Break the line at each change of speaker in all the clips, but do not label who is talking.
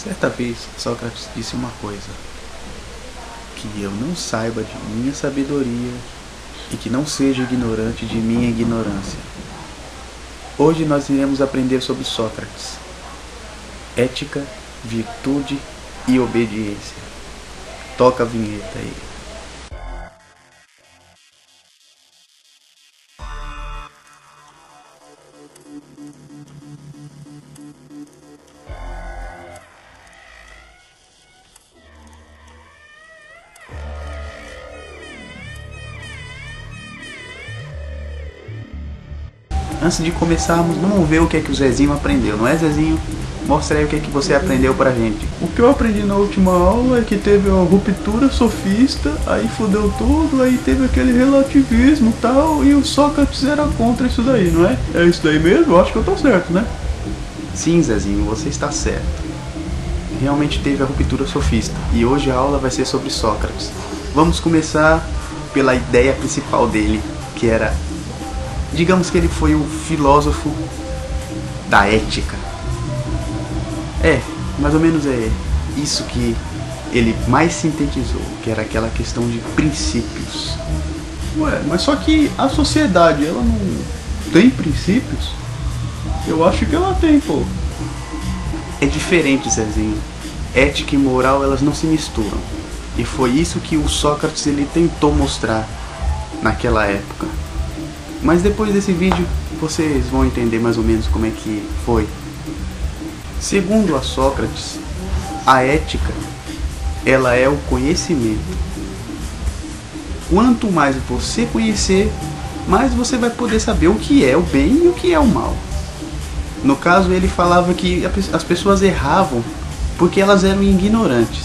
Certa vez, Sócrates disse uma coisa: que eu não saiba de minha sabedoria e que não seja ignorante de minha ignorância. Hoje nós iremos aprender sobre Sócrates: ética, virtude e obediência. Toca a vinheta aí. Antes de começarmos, vamos ver o que é que o Zezinho aprendeu, não é, Zezinho? Mostra aí o que é que você aprendeu pra gente.
O que eu aprendi na última aula é que teve uma ruptura sofista, aí fudeu tudo, aí teve aquele relativismo e tal, e o Sócrates era contra isso daí, não é? É isso daí mesmo? Eu acho que eu tô certo, né?
Sim, Zezinho, você está certo. Realmente teve a ruptura sofista, e hoje a aula vai ser sobre Sócrates. Vamos começar pela ideia principal dele, que era... digamos que ele foi o filósofo da ética. Mais ou menos é isso que ele mais sintetizou, que era aquela questão de princípios.
Ué, mas só que a sociedade, ela não tem princípios? Eu acho que ela tem, pô.
É diferente, Zezinho. Ética e moral, elas não se misturam. E foi isso que o Sócrates ele tentou mostrar naquela época. Mas depois desse vídeo, vocês vão entender mais ou menos como é que foi. Segundo a Sócrates, a ética, ela é o conhecimento. Quanto mais você conhecer, mais você vai poder saber o que é o bem e o que é o mal. No caso, ele falava que as pessoas erravam porque elas eram ignorantes.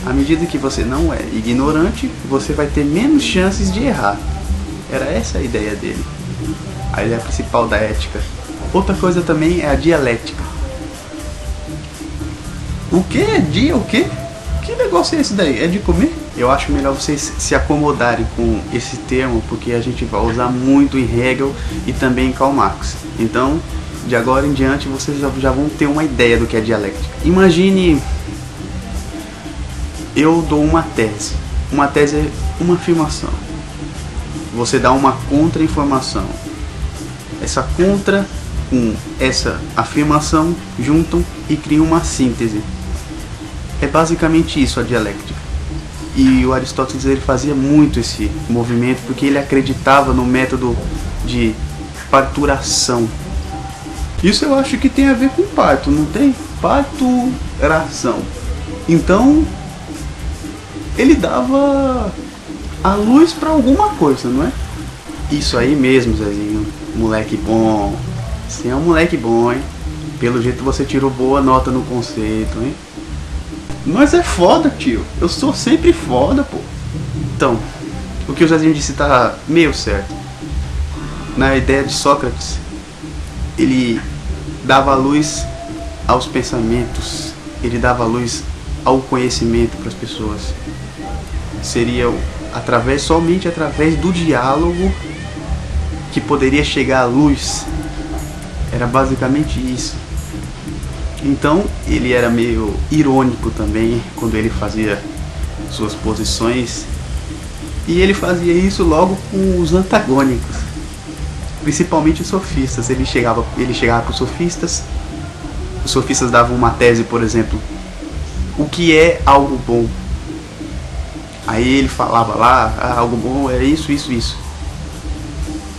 À medida que você não é ignorante, você vai ter menos chances de errar. Era essa a ideia dele. A ideia principal da ética. Outra coisa também é a dialética.
O que? O quê? Que negócio é esse daí? É de comer?
Eu acho melhor vocês se acomodarem com esse termo, porque a gente vai usar muito em Hegel e também em Karl Marx. Então, de agora em diante, vocês já vão ter uma ideia do que é dialética. Imagine, eu dou uma tese. Uma tese é uma afirmação. Você dá uma contra-informação. Essa contra com essa afirmação juntam e criam uma síntese. É basicamente isso a dialética. E o Aristóteles ele fazia muito esse movimento porque ele acreditava no método de parturação.
Isso eu acho que tem a ver com parto, não tem? Parturação. Então, ele dava a luz pra alguma coisa, não é?
Isso aí mesmo, Zezinho. Moleque bom. Você é um moleque bom, hein? Pelo jeito você tirou boa nota no conceito, hein?
Mas é foda, tio. Eu sou sempre foda, pô.
Então, o que o Zezinho disse tá meio certo. Na ideia de Sócrates, ele dava luz aos pensamentos, ele dava luz ao conhecimento para as pessoas. Seria somente através do diálogo que poderia chegar à luz. Era basicamente isso. Então ele era meio irônico também quando ele fazia suas posições, e ele fazia isso logo com os antagônicos, principalmente os sofistas. Ele chegava para os sofistas davam uma tese, por exemplo, o que é algo bom. Aí ele falava lá, algo bom é isso, isso, isso.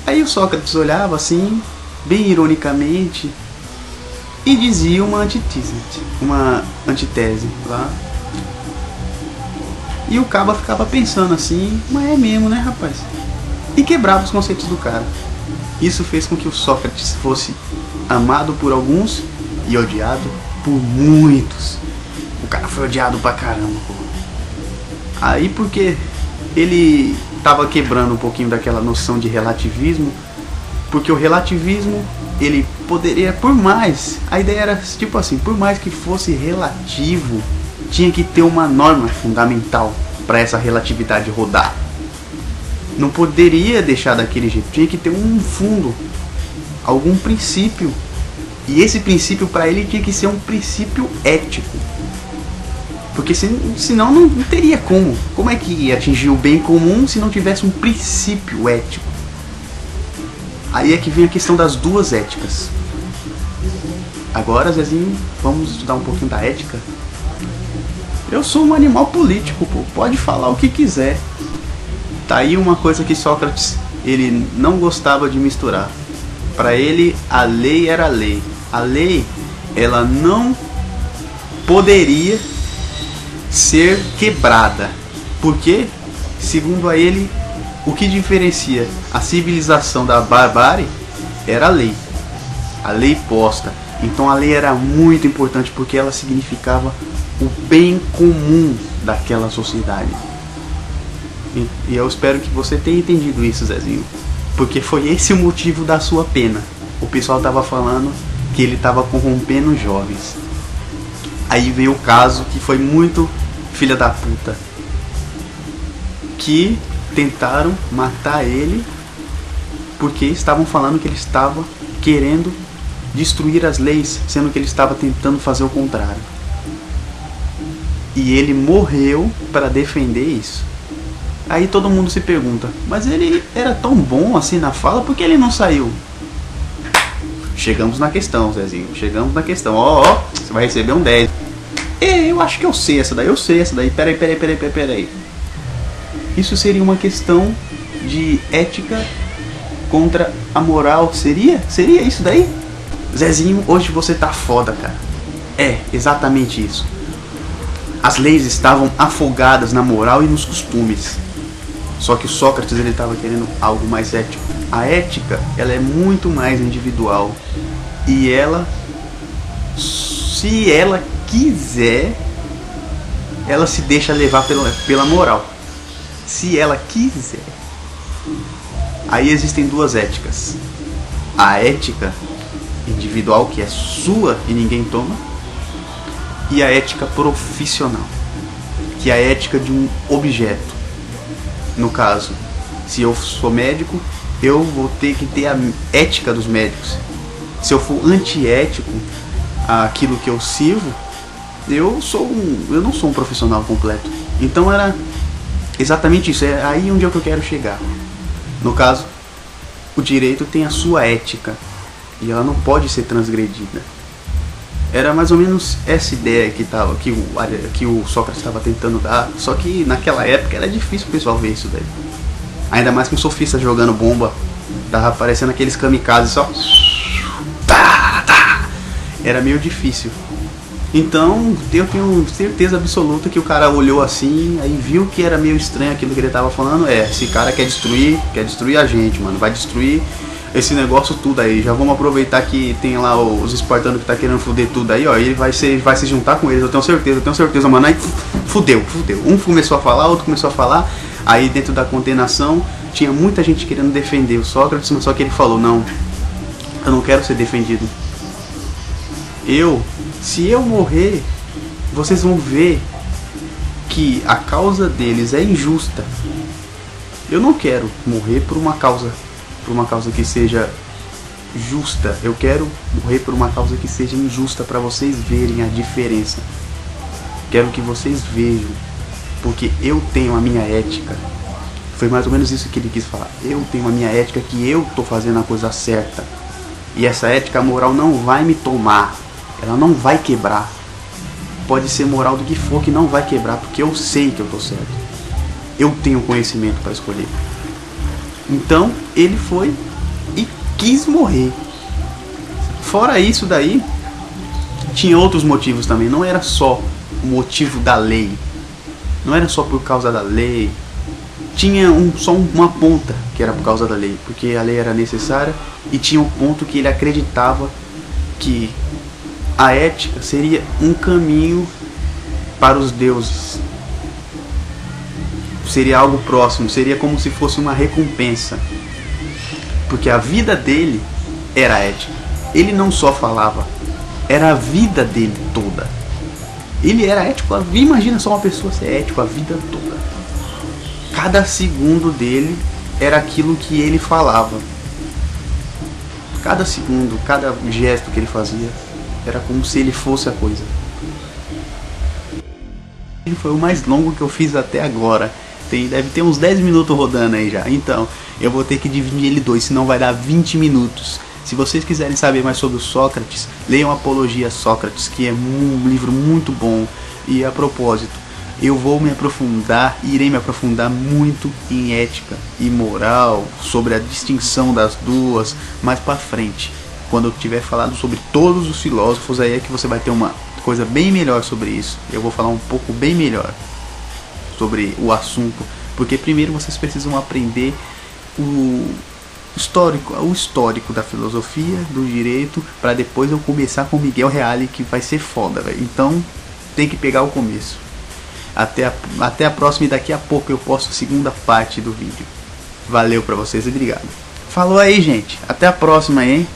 Aí o Sócrates olhava assim, bem ironicamente, e dizia uma antitese lá. E o caba ficava pensando assim, mas é mesmo, né, rapaz? E quebrava os conceitos do cara. Isso fez com que o Sócrates fosse amado por alguns e odiado por muitos. O cara foi odiado pra caramba, pô. Aí porque ele tava quebrando um pouquinho daquela noção de relativismo, porque o relativismo, ele poderia, por mais, a ideia era tipo assim, por mais que fosse relativo, tinha que ter uma norma fundamental para essa relatividade rodar. Não poderia deixar daquele jeito, tinha que ter um fundo, algum princípio. E esse princípio para ele tinha que ser um princípio ético. Porque senão não teria como. Como é que ia atingir o bem comum se não tivesse um princípio ético? Aí é que vem a questão das duas éticas. Agora, Zezinho, vamos estudar um pouquinho da ética. Eu sou um animal político, pô. Pode falar o que quiser. Tá aí uma coisa que Sócrates, ele não gostava de misturar. Para ele, a lei era a lei. A lei, ela não poderia ser quebrada. Porque, segundo a ele, o que diferencia a civilização da barbárie era a lei posta. Então a lei era muito importante porque ela significava o bem comum daquela sociedade. E eu espero que você tenha entendido isso, Zezinho, porque foi esse o motivo da sua pena. O pessoal estava falando que ele estava corrompendo jovens. Aí veio o caso que foi muito filha da puta, que tentaram matar ele porque estavam falando que ele estava querendo destruir as leis, sendo que ele estava tentando fazer o contrário. E ele morreu para defender isso. Aí todo mundo se pergunta, mas ele era tão bom assim na fala, por que ele não saiu? Chegamos na questão, Zezinho, chegamos na questão. Ó, você vai receber um 10. Eu acho que eu sei essa daí, peraí. Isso seria uma questão de ética contra a moral, seria? Seria isso daí? Zezinho, hoje você tá foda, cara. É, exatamente isso. As leis estavam afogadas na moral e nos costumes. Só que o Sócrates, ele estava querendo algo mais ético. A ética, ela é muito mais individual. E ela, se ela quiser, ela se deixa levar pela moral. Se ela quiser. Aí existem duas éticas. A ética individual, que é sua e ninguém toma, e a ética profissional, que é a ética de um objeto. No caso, se eu sou médico, eu vou ter que ter a ética dos médicos. Se eu for antiético àquilo que eu sirvo, eu não sou um profissional completo. Então era exatamente isso, é aí onde é que eu quero chegar. No caso, o direito tem a sua ética e ela não pode ser transgredida. Era mais ou menos essa ideia que o Sócrates estava tentando dar, só que naquela época era difícil o pessoal ver isso daí. Ainda mais com sofista jogando bomba, tava aparecendo aqueles kamikazes só. Era meio difícil. Então eu tenho certeza absoluta que o cara olhou assim, aí viu que era meio estranho aquilo que ele tava falando. Esse cara quer destruir a gente, mano, vai destruir esse negócio tudo aí. Já vamos aproveitar que tem lá os espartanos que tá querendo foder tudo aí, ó. E ele vai se juntar com eles, eu tenho certeza, mano. Aí fudeu. Um começou a falar, outro começou a falar. Aí dentro da condenação tinha muita gente querendo defender o Sócrates, mas só que ele falou, não, eu não quero ser defendido. Se eu morrer, vocês vão ver que a causa deles é injusta. Eu não quero morrer por uma causa que seja justa. Eu quero morrer por uma causa que seja injusta, para vocês verem a diferença. Quero que vocês vejam, porque eu tenho a minha ética. Foi mais ou menos isso que ele quis falar. Eu tenho a minha ética, que eu tô fazendo a coisa certa. E essa ética moral não vai me tomar. Ela não vai quebrar. Pode ser moral do que for, que não vai quebrar, porque eu sei que eu tô certo. Eu tenho conhecimento para escolher. Então ele foi e quis morrer. Fora isso daí, tinha outros motivos também. Não era só o motivo da lei. Não era só por causa da lei. Tinha só uma ponta que era por causa da lei, porque a lei era necessária. E tinha um ponto que ele acreditava que a ética seria um caminho para os deuses. Seria algo próximo, seria como se fosse uma recompensa. Porque a vida dele era ética. Ele não só falava, era a vida dele toda. Ele era ético, imagina só uma pessoa ser ético a vida toda. Cada segundo dele era aquilo que ele falava. Cada segundo, cada gesto que ele fazia, era como se ele fosse a coisa. Ele foi o mais longo que eu fiz até agora. Deve ter uns 10 minutos rodando aí já. Então, eu vou ter que dividir ele em dois, senão vai dar 20 minutos. Se vocês quiserem saber mais sobre o Sócrates, leiam Apologia a Sócrates, que é um livro muito bom. E a propósito, eu vou me aprofundar, irei me aprofundar muito em ética e moral, sobre a distinção das duas, mais pra frente. Quando eu tiver falado sobre todos os filósofos, aí é que você vai ter uma coisa bem melhor sobre isso. Eu vou falar um pouco bem melhor sobre o assunto, porque primeiro vocês precisam aprender o histórico da filosofia, do direito, para depois eu começar com Miguel Reale, que vai ser foda, velho. Então tem que pegar o começo. Até a próxima, e daqui a pouco eu posto a segunda parte do vídeo. Valeu pra vocês e obrigado. Falou aí, gente. Até a próxima, hein?